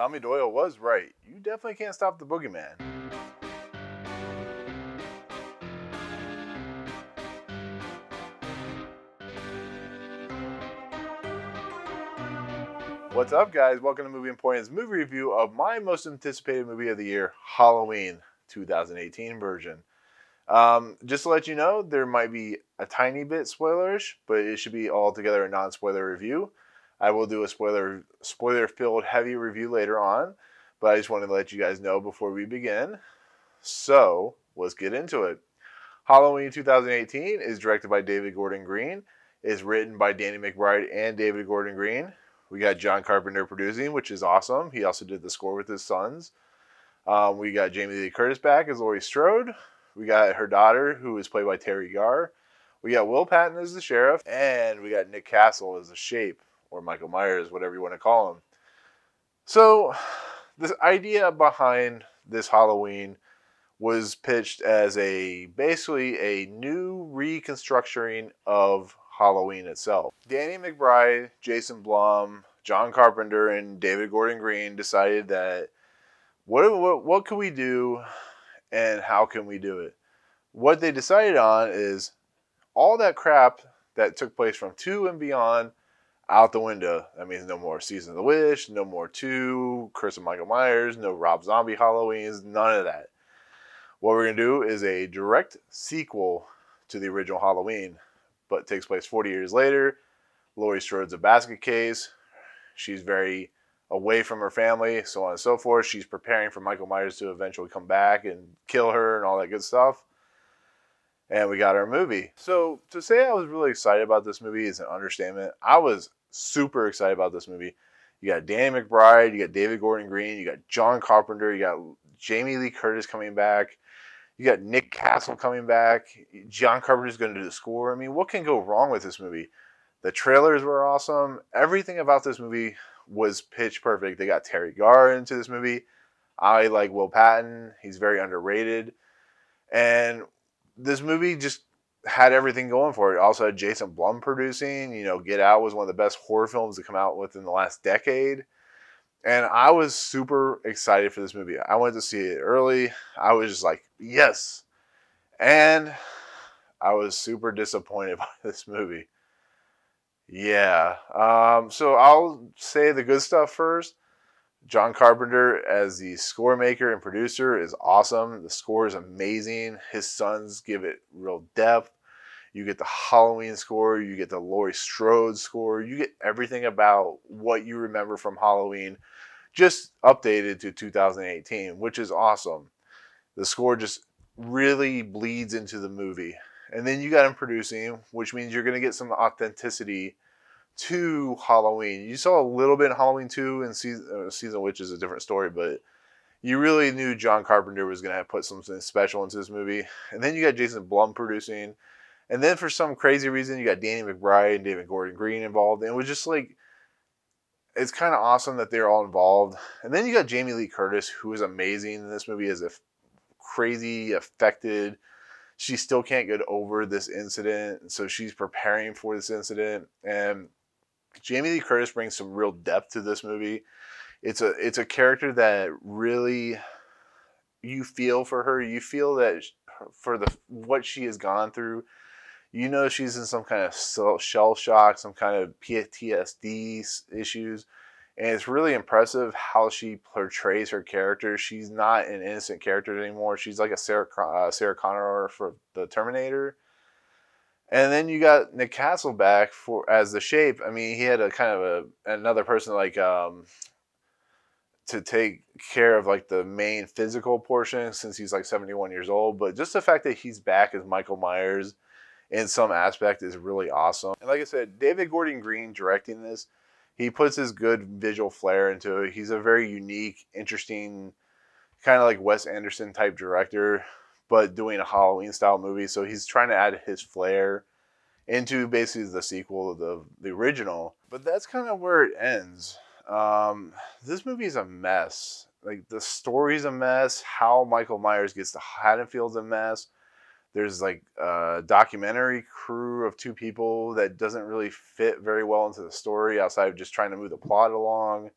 Tommy Doyle was right. You definitely can't stop the boogeyman. What's up, guys? Welcome to Movie Emporium's movie review of my most anticipated movie of the year, Halloween 2018 version. Just to let you know, there might be a tiny bit spoilerish, but it should be altogether a non-spoiler review. I will do a spoiler-filled heavy review later on, but I just wanted to let you guys know before we begin. So, let's get into it. Halloween 2018 is directed by David Gordon Green. Is written by Danny McBride and David Gordon Green. We got John Carpenter producing, which is awesome. He also did the score with his sons. We got Jamie Lee Curtis back as Laurie Strode. We got her daughter, who is played by Terry Garr. We got Will Patton as the sheriff. And we got Nick Castle as the Shape, or Michael Myers, whatever you want to call him. So, this idea behind this Halloween was pitched as basically a new reconstructing of Halloween itself. Danny McBride, Jason Blum, John Carpenter, and David Gordon Green decided that what can we do and how can we do it? What they decided on is all that crap that took place from 2 and beyond out the window. That means no more Season of the Witch, no more 2, Curse of Michael Myers, no Rob Zombie Halloweens, none of that. What we're going to do is a direct sequel to the original Halloween, but it takes place 40 years later. Laurie Strode's a basket case. She's very away from her family, so on and so forth. She's preparing for Michael Myers to eventually come back and kill her and all that good stuff. And we got our movie. So to say I was really excited about this movie is an understatement. I was super excited about this movie. You got Danny McBride, you got David Gordon Green, you got John Carpenter, you got Jamie Lee Curtis coming back. You got Nick Castle coming back. John Carpenter's going to do the score. I mean, what can go wrong with this movie? The trailers were awesome. Everything about this movie was pitch perfect. They got Terry Garr into this movie. I like Will Patton. He's very underrated. And this movie just had everything going for it. Also had Jason Blum producing. You know, Get Out was one of the best horror films to come out within the last decade. And I was super excited for this movie. I went to see it early. I was just like, yes. And I was super disappointed by this movie. Yeah. So I'll say the good stuff first. John Carpenter as the score maker and producer is awesome. The score is amazing. His sons give it real depth. You get the Halloween score. You get the Laurie Strode score. You get everything about what you remember from Halloween just updated to 2018, which is awesome. The score just really bleeds into the movie. And then you got him producing, which means you're going to get some authenticity to Halloween. You saw a little bit in Halloween 2 and Season Which is a different story, but you really knew John Carpenter was going to put something special into this movie. And then you got Jason Blum producing. And then for some crazy reason, you got Danny McBride and David Gordon Green involved. And it was just like, it's kind of awesome that they're all involved. And then you got Jamie Lee Curtis, who is amazing in this movie as a crazy, affected. She still can't get over this incident. So she's preparing for this incident. And Jamie Lee Curtis brings some real depth to this movie. It's a character that really, you feel for her. You feel that for what she has gone through. You know she's in some kind of shell shock, some kind of PTSD issues. And it's really impressive how she portrays her character. She's not an innocent character anymore. She's like a Sarah Connor for the Terminator. And then you got Nick Castle back as the Shape. I mean, he had a kind of another person like to take care of like the main physical portion since he's like 71 years old. But just the fact that he's back as Michael Myers in some aspect is really awesome. And like I said, David Gordon Green directing this, he puts his good visual flair into it. He's a very unique, interesting, kind of like Wes Anderson type director, but doing a Halloween style movie. So he's trying to add his flair into basically the sequel of the original. But that's kind of where it ends. This movie is a mess. Like, the story's a mess. How Michael Myers gets to Haddonfield's a mess. There's like a documentary crew of 2 people that doesn't really fit very well into the story outside of just trying to move the plot along.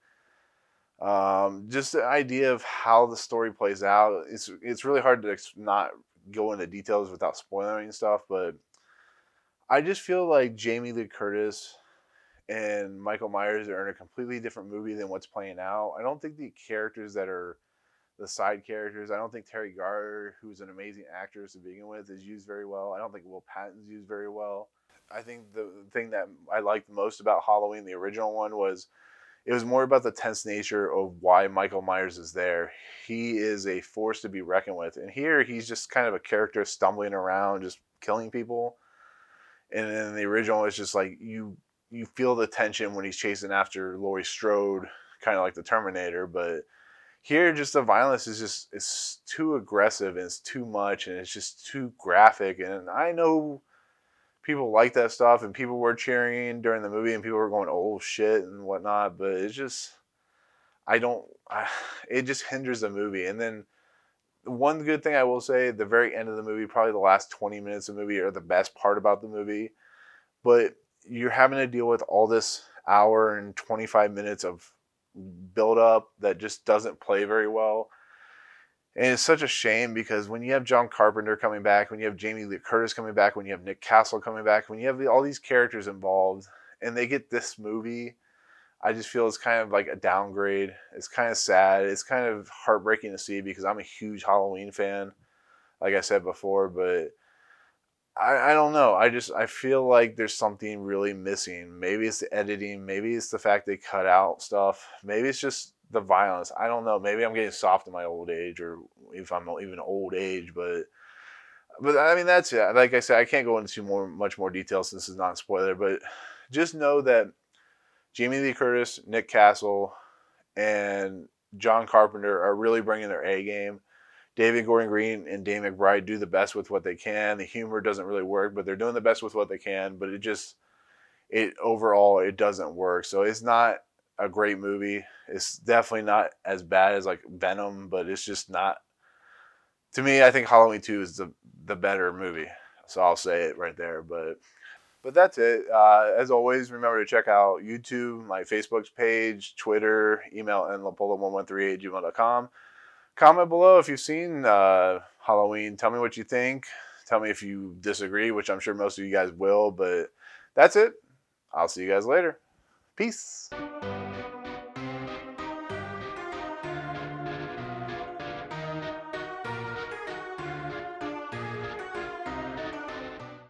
Just the idea of how the story plays out. It's really hard to not go into details without spoiling stuff, but I just feel like Jamie Lee Curtis and Michael Myers are in a completely different movie than what's playing out. I don't think the characters that are the side characters, I don't think Terry Garr, who's an amazing actress to begin with, is used very well. I don't think Will Patton's used very well. I think the thing that I liked most about Halloween, the original one, was it was more about the tense nature of why Michael Myers is there. He is a force to be reckoned with. And here he's just kind of a character stumbling around, just killing people. And in the original, it's just like you feel the tension when he's chasing after Laurie Strode, kind of like the Terminator. But here, just the violence is just it's too aggressive and it's too much and it's just too graphic. And I know people like that stuff and people were cheering during the movie and people were going, "Oh shit" and whatnot. But it's just it just hinders the movie. And then one good thing I will say, the very end of the movie, probably the last 20 minutes of the movie are the best part about the movie. But you're having to deal with all this hour and 25 minutes of build up that just doesn't play very well. And it's such a shame because when you have John Carpenter coming back, when you have Jamie Lee Curtis coming back, when you have Nick Castle coming back, when you have all these characters involved and they get this movie, I just feel it's kind of like a downgrade. It's kind of sad. It's kind of heartbreaking to see because I'm a huge Halloween fan, like I said before, but I don't know. I feel like there's something really missing. Maybe it's the editing. Maybe it's the fact they cut out stuff. Maybe it's just the violence. I don't know. Maybe I'm getting soft in my old age, or if I'm even old age. But I mean that's it. Like I said, I can't go into much more detail since this is not a spoiler. But just know that Jamie Lee Curtis, Nick Castle, and John Carpenter are really bringing their A game. David Gordon Green and Dane McBride do the best with what they can. The humor doesn't really work, but they're doing the best with what they can. But overall it doesn't work. So it's not a great movie. It's definitely not as bad as like Venom, but it's just not. To me, I think Halloween 2 is the better movie. So I'll say it right there. But that's it. As always, remember to check out YouTube, my Facebook page, Twitter, email nlapola1138@gmail.com. Comment below if you've seen Halloween. Tell me what you think. Tell me if you disagree, which I'm sure most of you guys will. But that's it. I'll see you guys later. Peace.